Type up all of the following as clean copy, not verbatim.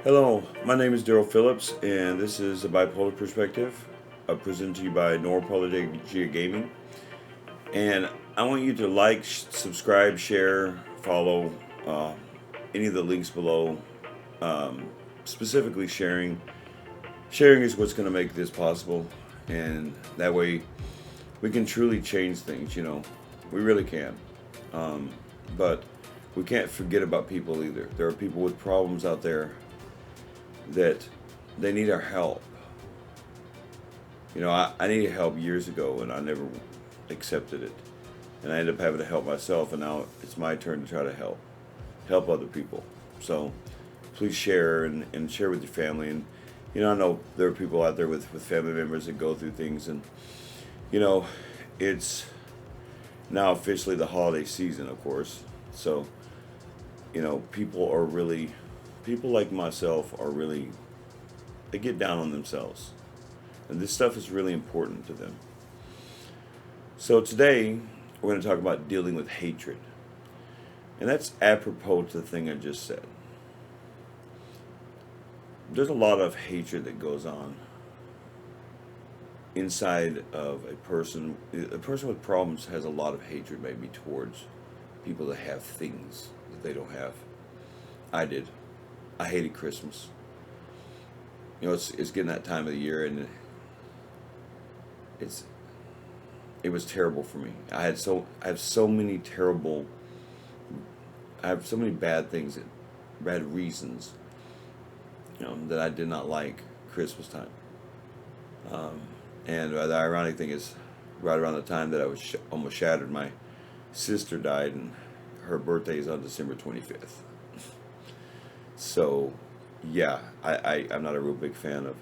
Hello, my name is Daryl Phillips, and this is a bipolar perspective presented to you by Noir Apologia Gaming. And I want you to like, subscribe, share, follow uh, any of the links below. Um, Specifically, sharing. Sharing is what's going to make this possible, and that way we can truly change things. We really can. Um, but we can't forget about people either. There are people with problems out there that they need our help. I needed help years ago and I never accepted it. And I ended up having to help myself, and now it's my turn to try to help other people. So please share and share with your family. And, I know there are people out there with family members that go through things. And, you know, it's now officially the holiday season, of course. So, people like myself are really, they get down on themselves. And this stuff is really important to them. So today, we're going to talk about dealing with hatred. And that's apropos to the thing I just said. There's a lot of hatred that goes on inside of a person. A person with problems has a lot of hatred maybe towards people that have things that they don't have. I did. I hated Christmas. It's getting that time of the year, and it's it was terrible for me. I have so many bad things, bad reasons, that I did not like Christmas time. Um, and the ironic thing is, right around the time that I was almost shattered, my sister died, and her birthday is on December 25th. So, yeah, I'm not a real big fan of,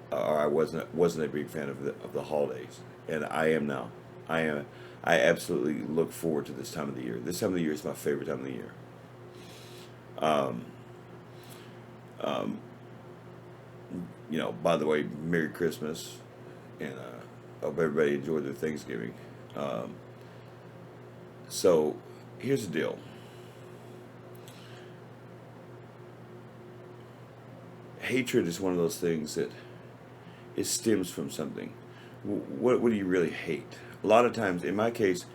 or I wasn't a big fan of the holidays, and I am now. I am. I absolutely look forward to this time of the year. This time of the year is my favorite time of the year. Um, um, by the way, Merry Christmas, and hope everybody enjoyed their Thanksgiving. Um, so, here's the deal. Hatred is one of those things that it stems from something. What do you really hate? A lot of times, in my case,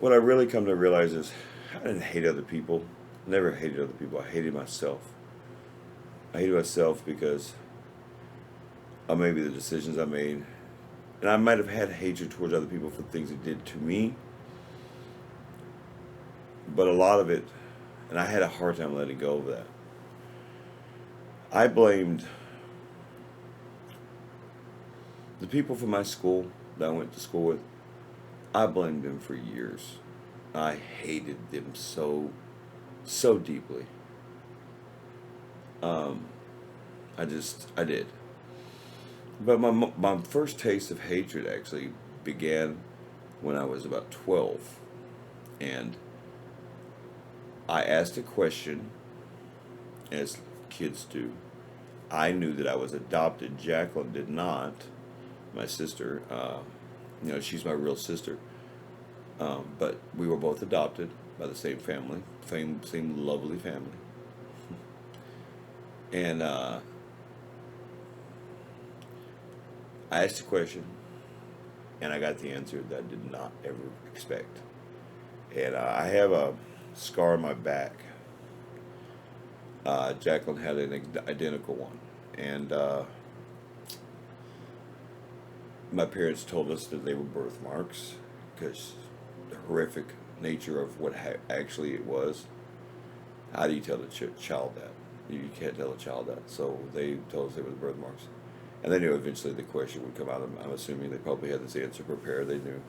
what I really come to realize is I didn't hate other people. I never hated other people. I hated myself. I hated myself because of maybe the decisions I made. And I might have had hatred towards other people for things they did to me. But a lot of it, and I had a hard time letting go of that. I blamed the people from my school that I went to school with. I blamed them for years. I hated them so deeply. Um, I did. But my first taste of hatred actually began when I was about 12. And I asked a question, as kids do. I knew that I was adopted. Jacqueline did not. My sister, she's my real sister. But we were both adopted by the same family, same lovely family. And I asked a question, and I got the answer that I did not ever expect. And I have a scar on my back. Jacqueline had an identical one. And my parents told us that they were birthmarks because the horrific nature of what actually it was. How do you tell a child that? You can't tell a child that. So they told us they were the birthmarks. And they knew eventually the question would come out. I'm assuming they probably had this answer prepared. They knew.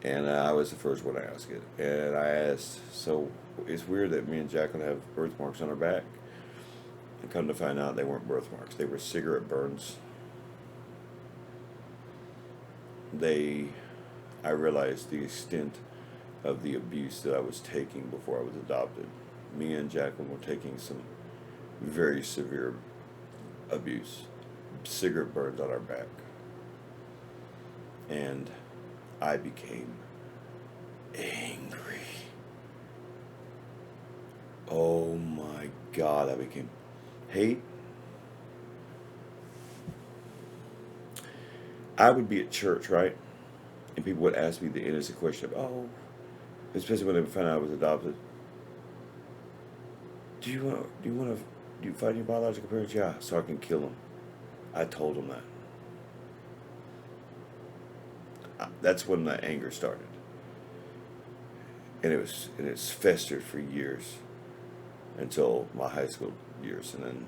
And I was the first one to ask it. And I asked, so it's weird that me and Jacqueline have birthmarks on our back. And come to find out, they weren't birthmarks. They were cigarette burns. I realized the extent of the abuse that I was taking before I was adopted. Me and Jacqueline were taking some very severe abuse. Cigarette burns on our back. And I became angry. Oh my God, I became hate. I would be at church, right? And people would ask me the innocent question of, oh, especially when they found out I was adopted. Do you find your biological parents? Yeah, so I can kill them. I told them that. That's when the anger started, and it's festered for years until my high school years, and then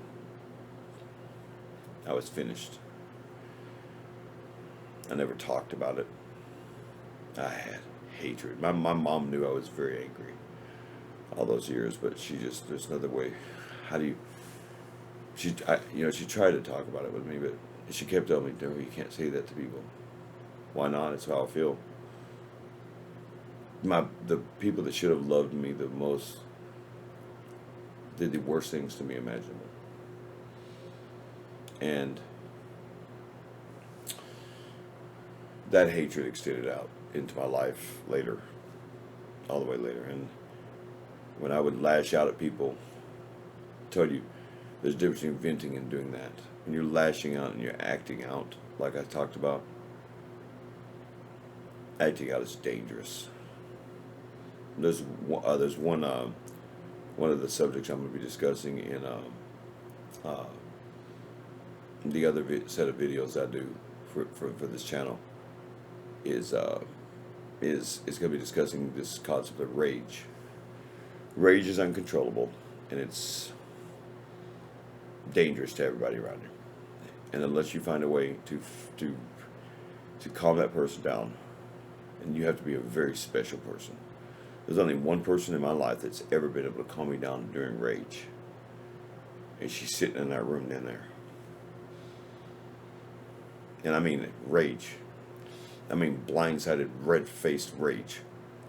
I was finished. I never talked about it. I had hatred. My mom knew I was very angry all those years, but she just, there's another way. How do you, she tried to talk about it with me, but she kept telling me, no, you can't say that to people. Why not? It's how I feel. The people that should have loved me the most did the worst things to me imaginable. And that hatred extended out into my life later, all the way later. And when I would lash out at people, I told you, there's a difference between venting and doing that. When you're lashing out and you're acting out, like I talked about, acting out is dangerous. There's one of the subjects I'm going to be discussing in the other set of videos I do for this channel is going to be discussing this concept of rage. Rage is uncontrollable, and it's dangerous to everybody around you. And unless you find a way to calm that person down, and you have to be a very special person. There's only one person in my life that's ever been able to calm me down during rage, and she's sitting in that room in there. And I mean rage. I mean blindsided, red-faced rage.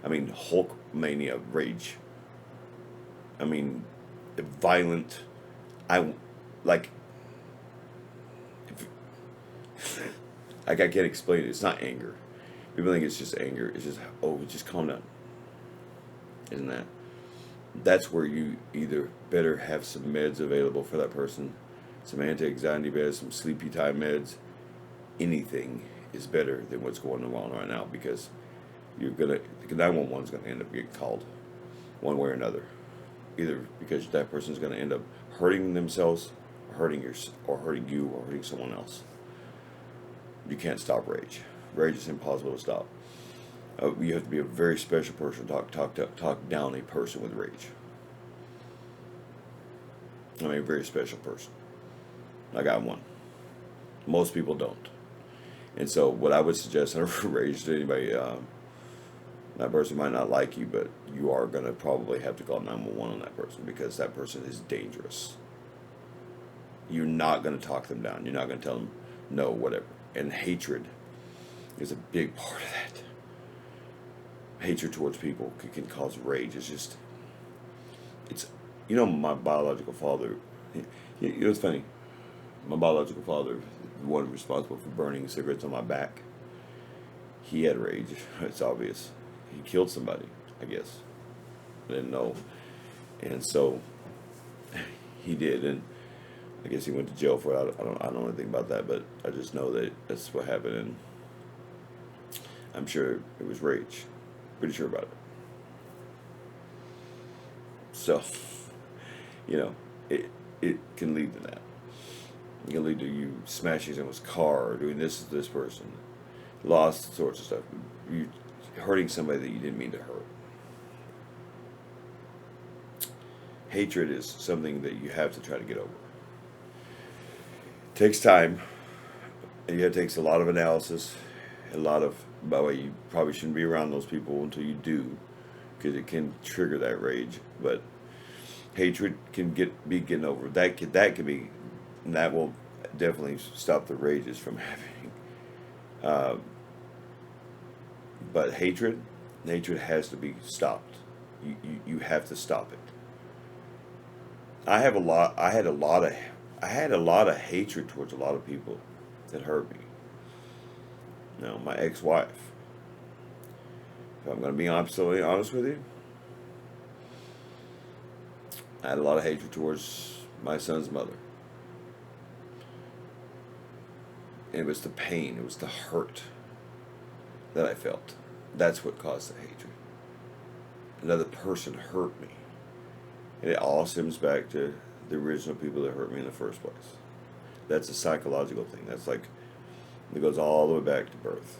I mean Hulkmania rage. I mean violent. Like I can't explain it. It's not anger. People think it's just anger. It's just, oh, just calm down. Isn't that? That's where you either better have some meds available for that person, some anti-anxiety meds, some sleepy time meds. Anything is better than what's going on right now, because the 911 is gonna end up getting called one way or another. Either because that person's gonna end up hurting themselves, or hurting you, or hurting someone else. You can't stop rage. Rage is impossible to stop. You have to be a very special person to talk down a person with rage. I mean, a very special person. I got one. Most people don't. And so what I would suggest, I never rage to anybody, that person might not like you, but you are going to probably have to call 911 on that person, because that person is dangerous. You're not going to talk them down. You're not going to tell them no, whatever. And hatred is a big part of that. Hatred towards people can cause rage. It's my biological father, it's funny, my biological father, the one responsible for burning cigarettes on my back, he had rage. It's obvious. He killed somebody, I guess. I didn't know. And so he did, and I guess he went to jail for it. I don't know anything about that, but I just know that that's what happened, and I'm sure it was rage. Pretty sure about it. So, it can lead to that. It can lead to you smashing someone's car, or doing this to this person, lost sorts of stuff. You hurting somebody that you didn't mean to hurt. Hatred is something that you have to try to get over. It takes time. It takes a lot of analysis, by the way, you probably shouldn't be around those people until you do, because it can trigger that rage. But hatred can be getting over. That will definitely stop the rages from happening. But hatred has to be stopped. You have to stop it. I had a lot of hatred towards a lot of people that hurt me. My ex-wife. If I'm going to be absolutely honest with you, I had a lot of hatred towards my son's mother. And it was the pain, it was the hurt that I felt. That's what caused the hatred. Another person hurt me. And it all stems back to the original people that hurt me in the first place. That's a psychological thing. That's like, it goes all the way back to birth.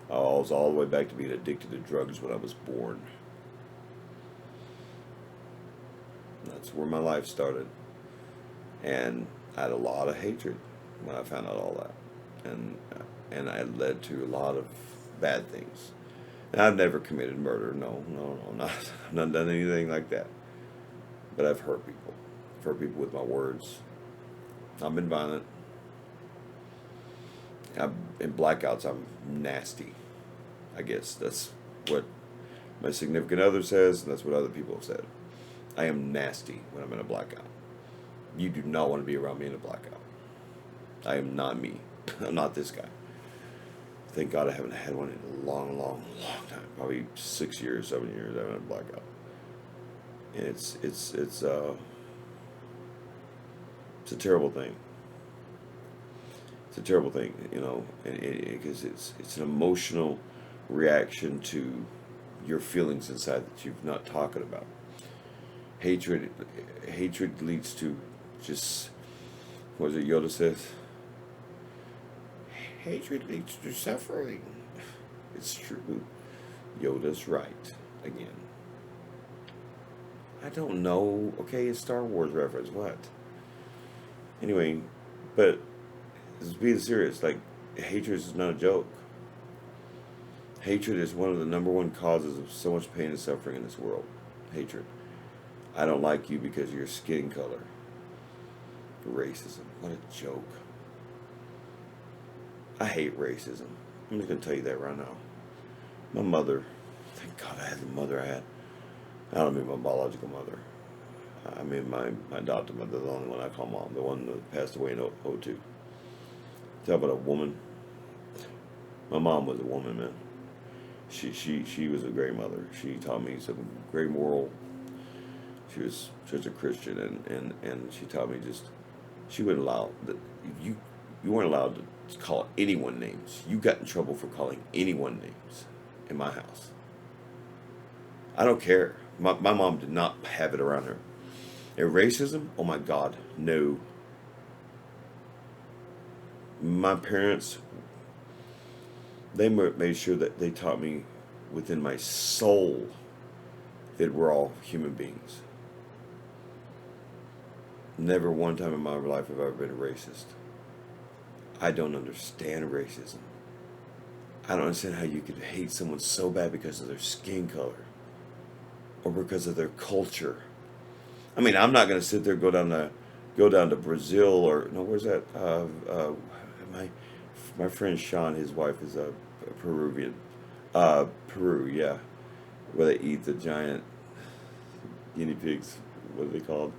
I was all the way back to being addicted to drugs when I was born. That's where my life started. And I had a lot of hatred when I found out all that. And I led to a lot of bad things. And I've never committed murder. No, not. I've not done anything like that. But I've hurt people. I've hurt people with my words. I've been violent. In blackouts, I'm nasty. I guess that's what my significant other says, and that's what other people have said. I am nasty when I'm in a blackout. You do not want to be around me in a blackout. I am not me. I'm not this guy. Thank God I haven't had one in a long, long, long time. Probably 6 years, 7 years I haven't had a blackout. And it's a terrible thing. It's a terrible thing, you know, because it's an emotional reaction to your feelings inside that you're not talking about. Hatred leads to just, what is it Yoda says? Hatred leads to suffering. It's true. Yoda's right again. I don't know. Okay, it's Star Wars reference. What? Anyway, but being serious, like, hatred is not a joke. Hatred is one of the number one causes of so much pain and suffering in this world. Hatred. I don't like you because of your skin color. Racism. What a joke. I hate racism. I'm just going to tell you that right now. My mother, thank God I had the mother I had. I don't mean my biological mother. I mean my adopted mother, the only one I call mom, the one that passed away in '02. Talk about a woman. My mom was a woman, man. She was a great mother. She taught me some great moral. She was a Christian, and she taught me just, she wouldn't allow that you weren't allowed to call anyone names. You got in trouble for calling anyone names in my house. I don't care. My mom did not have it around her. And racism? Oh my God, no. My parents, they made sure that they taught me within my soul that we're all human beings. Never one time in my life have I ever been a racist. I don't understand racism. I don't understand how you could hate someone so bad because of their skin color or because of their culture. I mean, I'm not going to sit there and go down to Brazil or no, where's that? My friend Sean, his wife is a Peruvian. Peru, yeah, where they eat the giant guinea pigs. What are they called?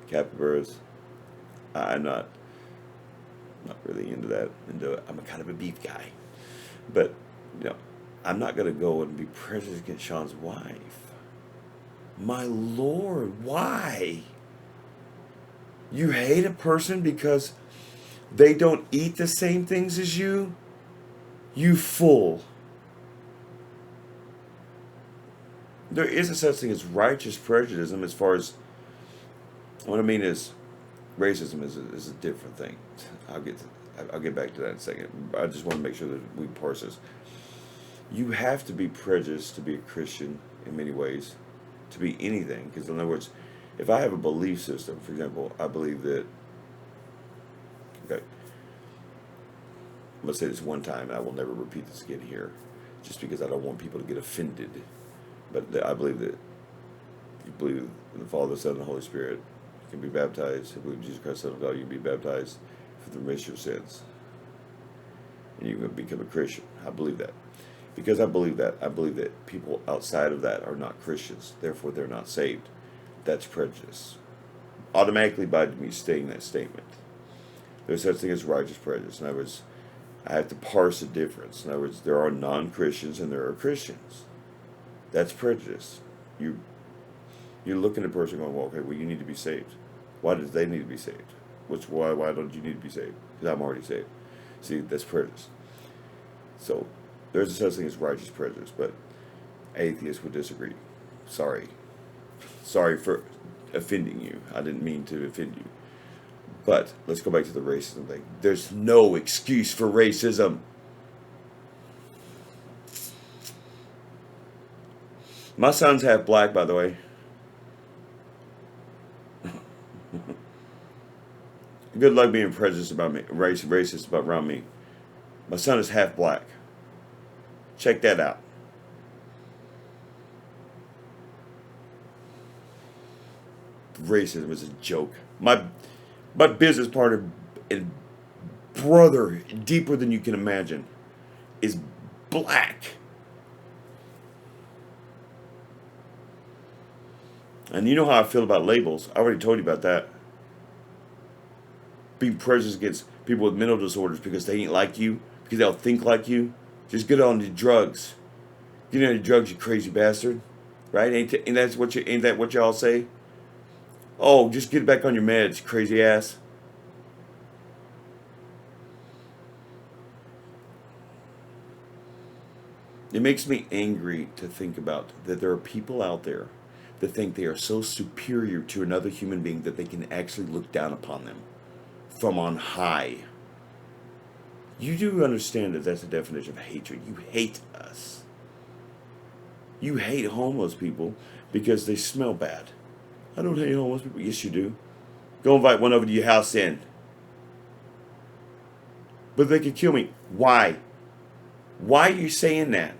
Capybaras. I'm not really into that. I'm a kind of a beef guy, but you know, I'm not going to go and be prejudiced against Sean's wife. My Lord, why? You hate a person because they don't eat the same things as you? You fool. There is a such thing as righteous prejudice as far as, what I mean is, racism is a different thing. I'll get back to that in a second. I just want to make sure that we parse this. You have to be prejudiced to be a Christian in many ways, to be anything. Because in other words, if I have a belief system, for example, I believe that, okay, I'm going to say this one time, and I will never repeat this again here, just because I don't want people to get offended. But I believe that you believe in the Father, the Son, and the Holy Spirit. You can be baptized. If you believe in Jesus Christ, Son of God, you can be baptized for the remission of sins. And you can become a Christian. I believe that. Because I believe that people outside of that are not Christians. Therefore, they're not saved. That's prejudice. Automatically by me stating that statement. There's such thing as righteous prejudice. In other words, I have to parse the difference. In other words, there are non-Christians and there are Christians. That's prejudice. You're looking at a person going, well, okay, well, you need to be saved. Why do they need to be saved? Why don't you need to be saved? because I'm already saved. See, that's prejudice. So there's a such thing as righteous prejudice, but atheists would disagree. Sorry. Sorry for offending you. I didn't mean to offend you. But let's go back to the racism thing. There's no excuse for racism. My son's half black, by the way. Good luck being prejudiced about me, racist about around me. My son is half black. Check that out. Racism is a joke. My business partner and brother, deeper than you can imagine, is black. And you know how I feel about labels. I already told you about that. Being prejudiced against people with mental disorders because they ain't like you, because they don't think like you. Just get on the drugs. Get on the drugs, you crazy bastard. Right? Ain't that what y'all say? Oh, just get back on your meds, crazy ass. It makes me angry to think about that there are people out there that think they are so superior to another human being that they can actually look down upon them from on high. You do understand that that's the definition of hatred. You hate us. You hate homeless people because they smell bad. I don't hate homeless people. Yes, you do. Go invite one over to your house then. But they could kill me. Why? Why are you saying that?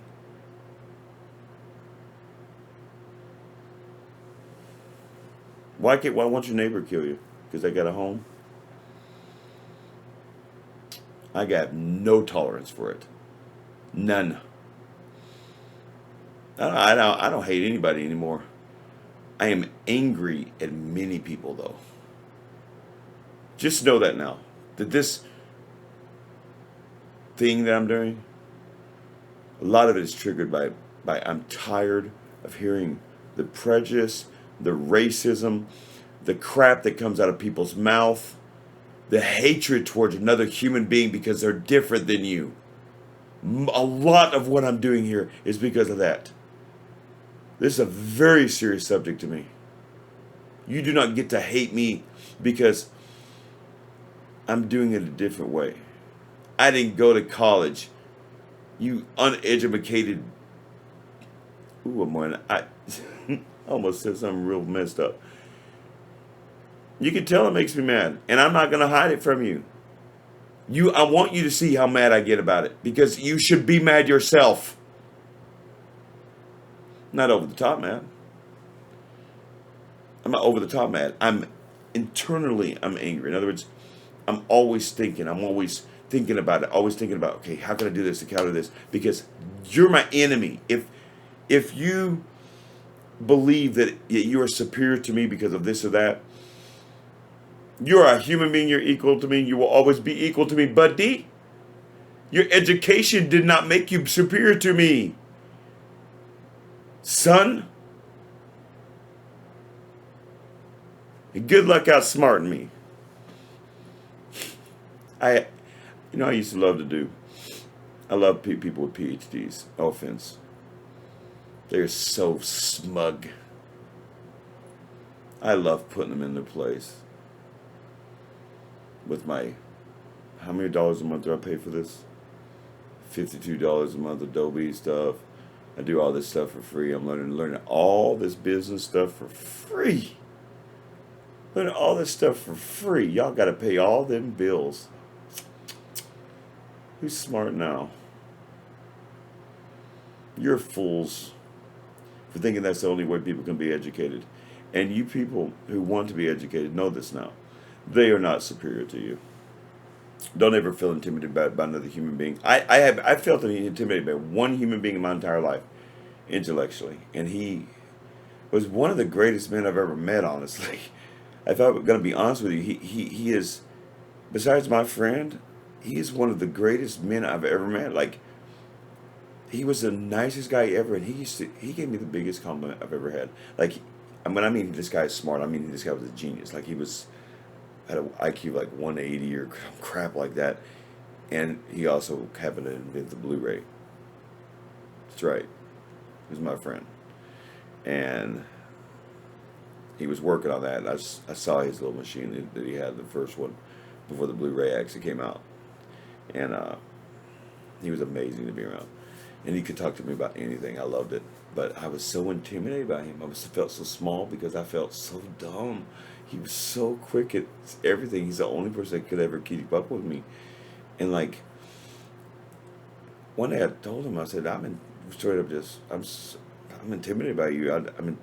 Why won't your neighbor kill you? Because they got a home? I got no tolerance for it. None. I don't hate anybody anymore. I am angry at many people, though. Just know that now. That this thing that I'm doing, a lot of it is triggered by I'm tired of hearing the prejudice, the racism, the crap that comes out of people's mouth, the hatred towards another human being because they're different than you. A lot of what I'm doing here is because of that. This is a very serious subject to me. You do not get to hate me because I'm doing it a different way. I didn't go to college. You uneducated. I almost said something real messed up. You can tell it makes me mad, and I'm not going to hide it from you. I want you to see how mad I get about it because you should be mad yourself. Not over the top mad. I'm not over the top mad. I'm angry. In other words, I'm always thinking about it. Always thinking about, okay, how can I do this to counter this? Because you're my enemy. If you believe that you are superior to me because of this or that, you're a human being, you're equal to me, you will always be equal to me, buddy. Your education did not make you superior to me, son. And good luck outsmarting me. I used to love to do. I love people with PhDs. No offense. They're so smug. I love putting them in their place. With how many dollars a month do I pay for this? $52 a month Adobe stuff. I do all this stuff for free. I'm learning all this business stuff for free. Learning all this stuff for free. Y'all got to pay all them bills. Who's smart now? You're fools for thinking that's the only way people can be educated. And you people who want to be educated know this now. They are not superior to you. Don't ever feel intimidated by another human being. I felt intimidated by one human being in my entire life, intellectually. And he was one of the greatest men I've ever met, honestly. If I'm going to be honest with you, he is, besides my friend, he is one of the greatest men I've ever met. Like, he was the nicest guy ever, and he gave me the biggest compliment I've ever had. Like, when I mean this guy is smart, I mean this guy was a genius. Like, he was had an IQ like 180 or crap like that, and he also happened to invent the Blu-ray. That's right. He was my friend, and he was working on that. And I saw his little machine that he had, the first one, before the Blu-ray actually came out, and he was amazing to be around. And he could talk to me about anything. I loved it. But I was so intimidated by him. Felt so small because I felt so dumb. He was so quick at everything. He's the only person that could ever keep up with me. And like, one day I told him, I said, straight up just, I'm intimidated by you. I'm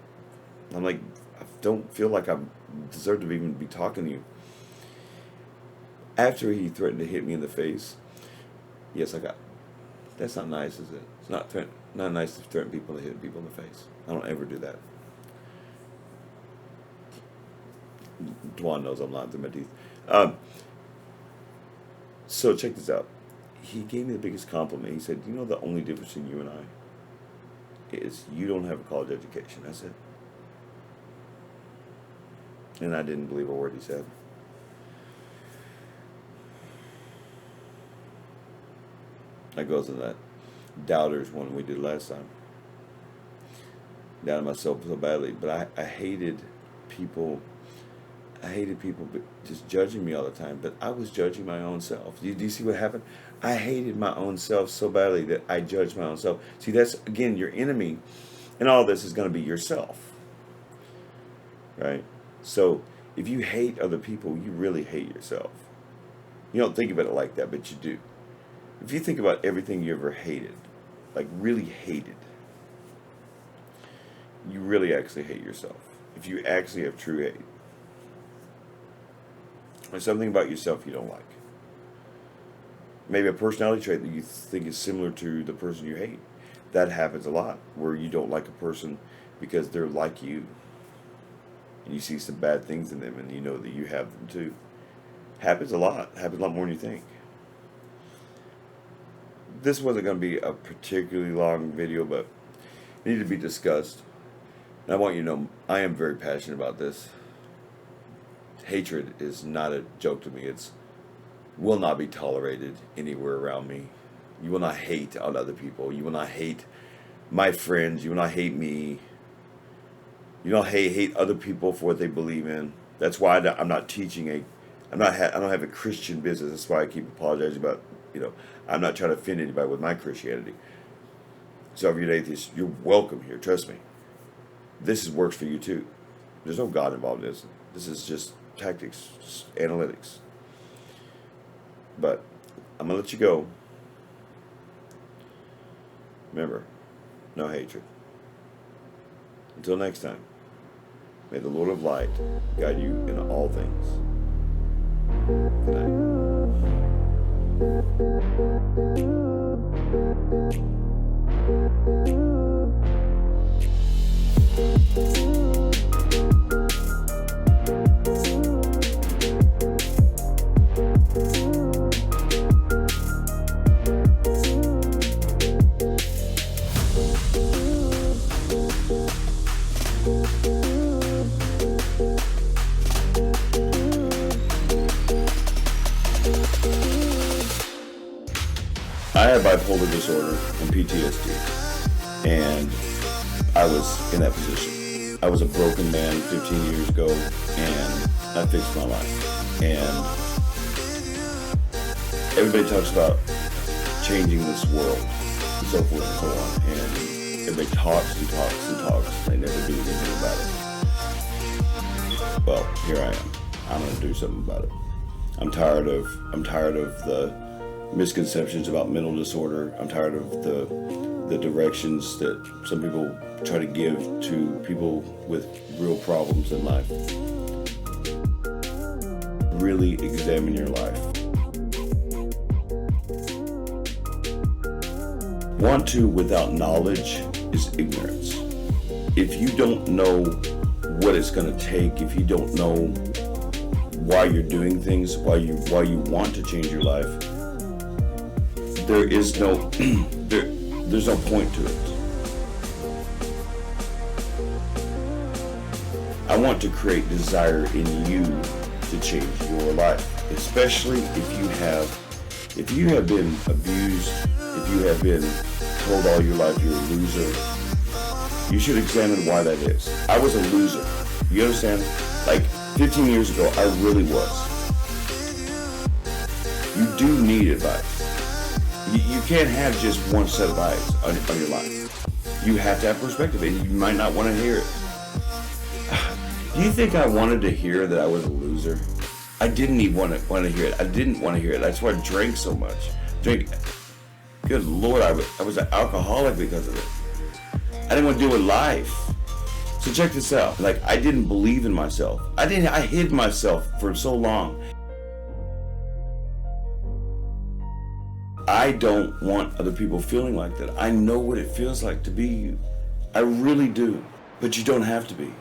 like, I don't feel like I deserve to even be talking to you. After he threatened to hit me in the face, yes, that's not nice, is it? It's not nice to threaten people to hit people in the face. I don't ever do that. Dwan knows I'm lying through my teeth. So check this out. He gave me the biggest compliment. He said, you know, the only difference in you and I is you don't have a college education. That's it. And I didn't believe a word he said. That goes in that doubters one we did last time. Doubted myself so badly, but I hated people. I hated people just judging me all the time, but I was judging my own self. Do you see what happened? I hated my own self so badly that I judged my own self. See, that's, again, your enemy, and all this is going to be yourself, right? So if you hate other people, you really hate yourself. You don't think about it like that, but you do. If you think about everything you ever hated, like really hated, you really actually hate yourself. If you actually have true hate. There's something about yourself you don't like. Maybe a personality trait that you think is similar to the person you hate. That happens a lot, where you don't like a person because they're like you. And you see some bad things in them, and you know that you have them too. Happens a lot. Happens a lot more than you think. This wasn't going to be a particularly long video, but it needed to be discussed. And I want you to know, I am very passionate about this. Hatred is not a joke to me. It's will not be tolerated anywhere around me. You will not hate on other people. You will not hate my friends. You will not hate me. You don't hate other people for what they believe in. That's why I'm not teaching I don't have a Christian business. That's why I keep apologizing about, I'm not trying to offend anybody with my Christianity. So if you're an atheist, you're welcome here. Trust me. This works for you too. There's no God involved in this. This is just tactics, just analytics. But I'm going to let you go. Remember, no hatred. Until next time, may the Lord of Light guide you in all things. Good I have bipolar disorder and PTSD, and I was in that position. I was a broken man 15 years ago, and I fixed my life. And everybody talks about changing this world, and so forth and so on, and everybody talks and talks and talks, and they never do anything about it. Well, here I am. I'm going to do something about it. I'm tired of the misconceptions about mental disorder. I'm tired of the directions that some people try to give to people with real problems in life. Really examine your life. Want to without knowledge is ignorance. If you don't know what it's going to take, if you don't know why you're doing things, why you want to change your life, there is no there's no point to it. I want to create desire in you to change your life, especially if you have been abused, if you have been told all your life you're a loser. You should examine why that is. I was a loser. You understand? Like 15 years ago, I really was. You do need advice. You can't have just one set of eyes on your life. You have to have perspective, and you might not want to hear it. Do you think I wanted to hear that I was a loser? I didn't even want to hear it. I didn't want to hear it. That's why I drank so much. Good Lord, I was an alcoholic because of it. I didn't want to deal with life. So check this out. Like, I didn't believe in myself. I hid myself for so long. I don't want other people feeling like that. I know what it feels like to be you. I really do. But you don't have to be.